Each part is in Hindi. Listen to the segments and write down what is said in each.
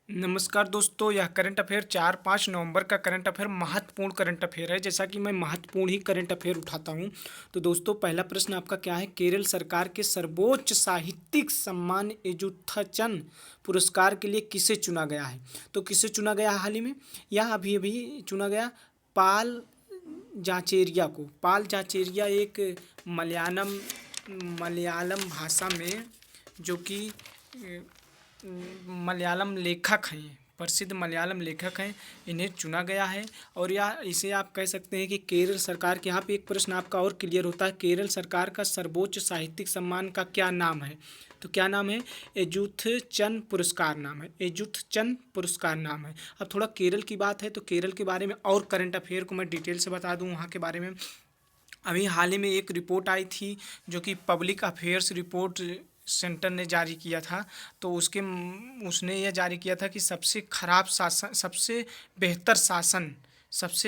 नमस्कार दोस्तों, यह करंट अफेयर 4-5 नवंबर का करंट अफेयर महत्वपूर्ण करंट अफेयर है। जैसा कि मैं महत्वपूर्ण ही करंट अफेयर उठाता हूं। तो दोस्तों, पहला प्रश्न आपका क्या है? केरल सरकार के सर्वोच्च साहित्यिक सम्मान एजुथचन पुरस्कार के लिए किसे चुना गया है? तो किसे चुना गया हाल ही में? यह अभी अभी चुना गया पाल जाचेरिया को। पाल जाचेरिया एक मलयालम मलयालम भाषा में, जो कि मलयालम लेखक हैं, प्रसिद्ध मलयालम लेखक हैं, इन्हें चुना गया है। और या इसे आप कह सकते हैं कि केरल सरकार के, यहाँ पे एक प्रश्न आपका और क्लियर होता है, केरल सरकार का सर्वोच्च साहित्यिक सम्मान का क्या नाम है? तो क्या नाम है? एजुथचंद पुरस्कार नाम है। एजुथचंद पुरस्कार नाम है। अब थोड़ा केरल की बात है तो केरल के बारे में और करंट अफेयर को मैं डिटेल से बता दूं वहाँ के बारे में। अभी हाल ही में एक रिपोर्ट आई थी, जो कि पब्लिक अफेयर्स रिपोर्ट सेंटर ने जारी किया था। तो उसने यह जारी किया था कि सबसे खराब शासन, सबसे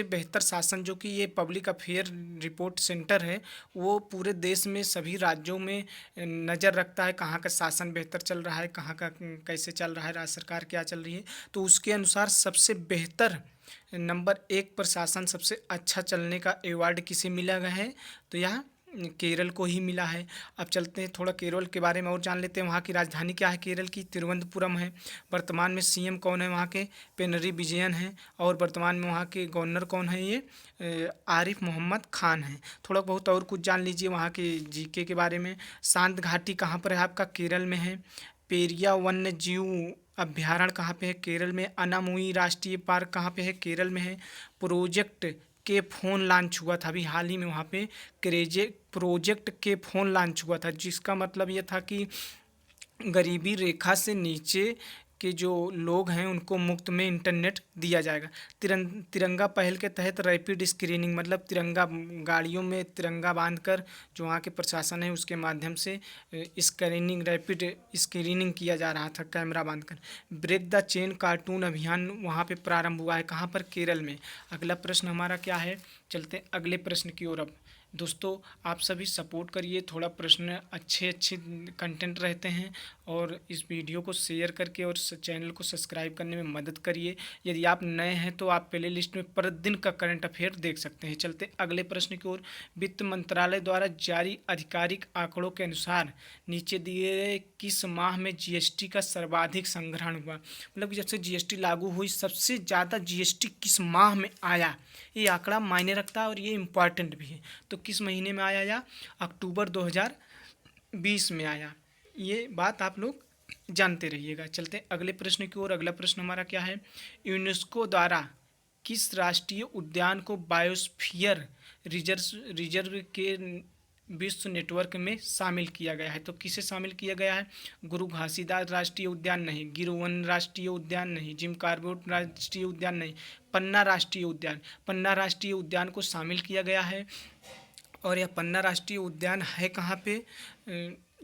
बेहतर शासन, जो कि ये पब्लिक अफेयर रिपोर्ट सेंटर है, वो पूरे देश में सभी राज्यों में नज़र रखता है, कहाँ का शासन बेहतर चल रहा है, कहाँ का कैसे चल रहा है, राज्य सरकार क्या चल रही है। तो उसके अनुसार सबसे बेहतर नंबर 1 पर शासन, सबसे अच्छा चलने का अवार्ड किसे मिला गया है? तो यह केरल को ही मिला है। अब चलते हैं, थोड़ा केरल के बारे में और जान लेते हैं। वहाँ की राजधानी क्या है? केरल की तिरुवनंतपुरम है। वर्तमान में सीएम कौन है वहाँ के? पिनरई विजयन हैं। और वर्तमान में वहाँ के गवर्नर कौन है? ये आरिफ मोहम्मद खान हैं। थोड़ा बहुत और कुछ जान लीजिए वहाँ के जीके के बारे में। शांत घाटी कहाँ पर है आपका? केरल में है। पेरिया वन्य जीव अभ्यारण्य कहाँ पे है? केरल में। अनामुई राष्ट्रीय पार्क कहाँ पे है? केरल में है। प्रोजेक्ट के फोन लॉन्च हुआ था अभी हाल ही में वहाँ पे। प्रोजेक्ट के फोन लॉन्च हुआ था, जिसका मतलब ये था कि गरीबी रेखा से नीचे के जो लोग हैं उनको मुफ्त में इंटरनेट दिया जाएगा। तिरंगा पहल के तहत रैपिड स्क्रीनिंग, मतलब तिरंगा गाड़ियों में तिरंगा बांधकर जो वहाँ के प्रशासन है उसके माध्यम से स्क्रीनिंग, रैपिड स्क्रीनिंग किया जा रहा था कैमरा बांधकर। ब्रेक द चेन कार्टून अभियान वहाँ पे प्रारंभ हुआ है। कहाँ पर? केरल में। अगला प्रश्न हमारा क्या है? चलते अगले प्रश्न की ओर। अब दोस्तों, आप सभी सपोर्ट करिए, थोड़ा प्रश्न अच्छे अच्छे कंटेंट रहते हैं, और इस वीडियो को शेयर करके और चैनल को सब्सक्राइब करने में मदद करिए। यदि आप नए हैं तो आप प्ले लिस्ट में प्रतिदिन का करंट अफेयर देख सकते हैं। चलते अगले प्रश्न की ओर। वित्त मंत्रालय द्वारा जारी आधिकारिक आंकड़ों के अनुसार नीचे दिए गए किस माह में जीएसटी का सर्वाधिक संग्रहण हुआ? मतलब जब से जीएसटी लागू हुई, सबसे ज़्यादा जीएसटी किस माह में आया? ये आंकड़ा मायने रखता है और ये इम्पॉर्टेंट भी है। तो किस महीने में आया? या अक्टूबर 2020 में आया। ये बात आप लोग जानते रहिएगा। चलते अगले प्रश्न की ओर। अगला प्रश्न हमारा क्या है? यूनेस्को द्वारा किस राष्ट्रीय उद्यान को बायोस्फीयर रिजर्व के विश्व नेटवर्क में शामिल किया गया है? तो किसे शामिल किया गया है? गुरु घासीदास राष्ट्रीय उद्यान नहीं, गिर वन राष्ट्रीय उद्यान नहीं, जिम कॉर्बेट राष्ट्रीय उद्यान नहीं, पन्ना राष्ट्रीय उद्यान। पन्ना राष्ट्रीय उद्यान को शामिल किया गया है। और यह पन्ना राष्ट्रीय उद्यान है कहाँ पे?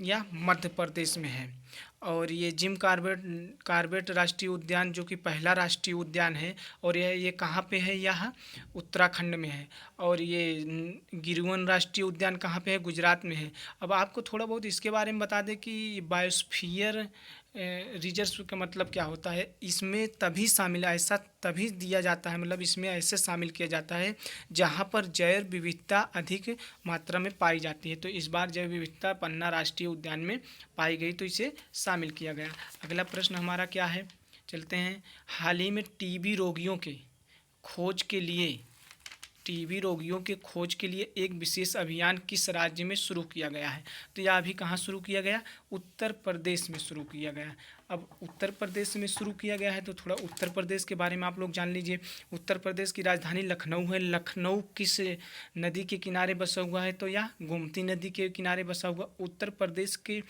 यह मध्य प्रदेश में है। और ये जिम कॉर्बेट राष्ट्रीय उद्यान, जो कि पहला राष्ट्रीय उद्यान है, और ये कहाँ पे है? यह उत्तराखंड में है। और ये गिरवन राष्ट्रीय उद्यान कहाँ पे है? गुजरात में है। अब आपको थोड़ा बहुत इसके बारे में बता दें कि बायोस्फीयर रिजर्व का मतलब क्या होता है। इसमें तभी शामिल, ऐसा तभी दिया जाता है, मतलब इसमें ऐसे शामिल किया जाता है जहाँ पर जैव विविधता अधिक मात्रा में पाई जाती है। तो इस बार जैव विविधता पन्ना राष्ट्रीय उद्यान में पाई गई, तो इसे शामिल किया गया। अगला प्रश्न हमारा क्या है? चलते हैं। हाल ही में टीबी रोगियों के खोज के लिए एक विशेष अभियान किस राज्य में शुरू किया गया है? तो यह अभी कहाँ शुरू किया गया? उत्तर प्रदेश में शुरू किया गया। अब उत्तर प्रदेश में शुरू किया गया है तो थोड़ा उत्तर प्रदेश के बारे में आप लोग जान लीजिए। उत्तर प्रदेश की राजधानी लखनऊ है। लखनऊ किस नदी के किनारे बसा हुआ है? तो यह गोमती नदी के किनारे बसा हुआ। उत्तर प्रदेश के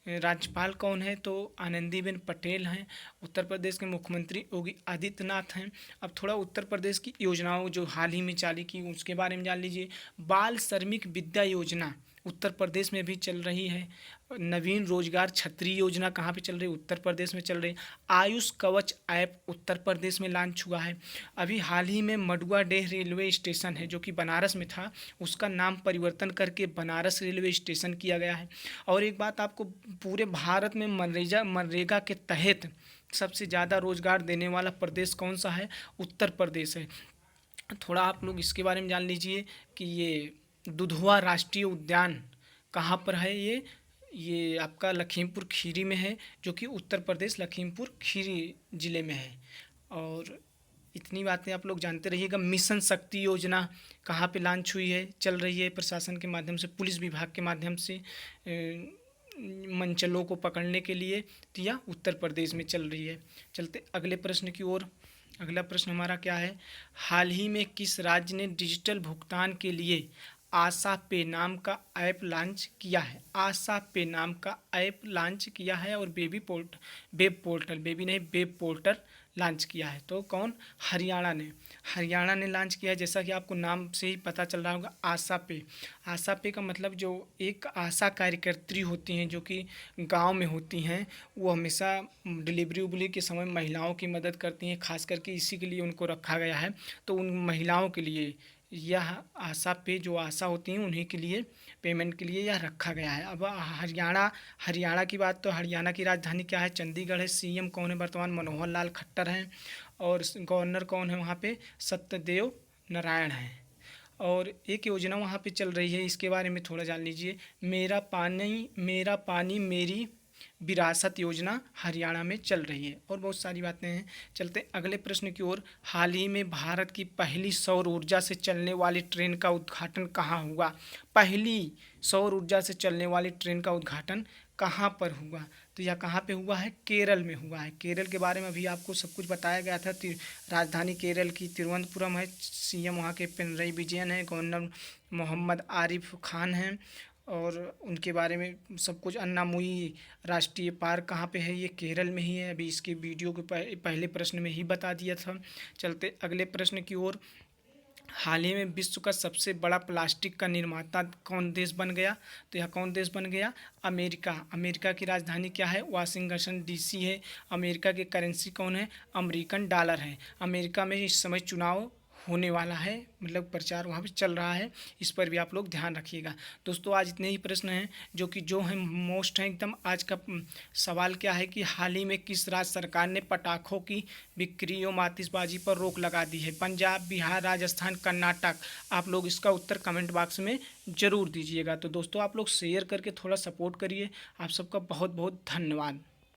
राज्यपाल कौन है? तो आनंदीबेन पटेल हैं। उत्तर प्रदेश के मुख्यमंत्री योगी आदित्यनाथ हैं। अब थोड़ा उत्तर प्रदेश की योजनाओं जो हाल ही में चालू की उसके बारे में जान लीजिए। बाल श्रमिक विद्या योजना उत्तर प्रदेश में भी चल रही है। नवीन रोजगार छतरी योजना कहाँ पे चल रही है? उत्तर प्रदेश में चल रही है। आयुष कवच ऐप उत्तर प्रदेश में लॉन्च हुआ है। अभी हाल ही में मडुआडेह रेलवे स्टेशन है, जो कि बनारस में था, उसका नाम परिवर्तन करके बनारस रेलवे स्टेशन किया गया है। और एक बात आपको, पूरे भारत में मनरेगा के तहत सबसे ज़्यादा रोजगार देने वाला प्रदेश कौन सा है? उत्तर प्रदेश है। थोड़ा आप लोग इसके बारे में जान लीजिए कि ये दुधवा राष्ट्रीय उद्यान कहाँ पर है? ये आपका लखीमपुर खीरी में है, जो कि उत्तर प्रदेश लखीमपुर खीरी जिले में है। और इतनी बातें आप लोग जानते रहिएगा। मिशन शक्ति योजना कहाँ पे लॉन्च हुई है, चल रही है? प्रशासन के माध्यम से, पुलिस विभाग के माध्यम से मंचलों को पकड़ने के लिए, तो यह उत्तर प्रदेश में चल रही है। चलते अगले प्रश्न की ओर। अगला प्रश्न हमारा क्या है? हाल ही में किस राज्य ने डिजिटल भुगतान के लिए आशा पे नाम का ऐप लॉन्च किया है? आशा पे नाम का ऐप लॉन्च किया है और वेब पोर्टल, बेबी नहीं, वेब पोर्टल लॉन्च किया है। तो कौन? हरियाणा ने लॉन्च किया है। जैसा कि आपको नाम से ही पता चल रहा होगा, आशा पे। आशा पे का मतलब जो एक आशा कार्यकर्त्री होती हैं जो कि गांव में होती हैं, वो हमेशा डिलीवरी उबली के समय महिलाओं की मदद करती हैं, खास करके इसी के लिए उनको रखा गया है। तो उन महिलाओं के लिए यह आशा पे जो आशा होती हैं उन्हीं के लिए पेमेंट के लिए यह रखा गया है। अब हरियाणा की बात, तो हरियाणा की राजधानी क्या है? चंडीगढ़ है। सीएम कौन है वर्तमान? मनोहर लाल खट्टर हैं। और गवर्नर कौन है वहाँ पे? सत्यदेव नारायण हैं। और एक योजना वहाँ पे चल रही है, इसके बारे में थोड़ा जान लीजिए। मेरा पानी मेरी विरासत योजना हरियाणा में चल रही है। और बहुत सारी बातें हैं। चलते अगले प्रश्न की ओर। हाल ही में भारत की पहली सौर ऊर्जा से चलने वाली ट्रेन का उद्घाटन कहाँ हुआ? पहली सौर ऊर्जा से चलने वाली ट्रेन का उद्घाटन कहाँ पर हुआ? तो यह कहाँ पे हुआ है? केरल में हुआ है। केरल के बारे में अभी आपको सब कुछ बताया गया था। राजधानी केरल की तिरुवनंतपुरम है। सीएम वहाँ के पिनरई विजयन है। गवर्नर मोहम्मद आरिफ खान हैं। और उनके बारे में सब कुछ। अन्नामुई राष्ट्रीय पार्क कहाँ पे है? ये केरल में ही है। अभी इसके वीडियो के पहले प्रश्न में ही बता दिया था। चलते अगले प्रश्न की ओर। हाल ही में विश्व का सबसे बड़ा प्लास्टिक का निर्माता कौन देश बन गया? तो यह कौन देश बन गया? अमेरिका। अमेरिका की राजधानी क्या है? वाशिंगटन डीसी है। अमेरिका की करेंसी कौन है? अमेरिकन डॉलर है। अमेरिका में इस समय चुनाव होने वाला है, मतलब प्रचार वहाँ पे चल रहा है। इस पर भी आप लोग ध्यान रखिएगा। दोस्तों आज इतने ही प्रश्न हैं जो हैं मोस्ट हैं एकदम। आज का सवाल क्या है कि हाल ही में किस राज्य सरकार ने पटाखों की बिक्री और आतिशबाजी पर रोक लगा दी है? पंजाब, बिहार, राजस्थान, कर्नाटक। आप लोग इसका उत्तर कमेंट बॉक्स में ज़रूर दीजिएगा। तो दोस्तों आप लोग शेयर करके थोड़ा सपोर्ट करिए। आप सबका बहुत बहुत धन्यवाद।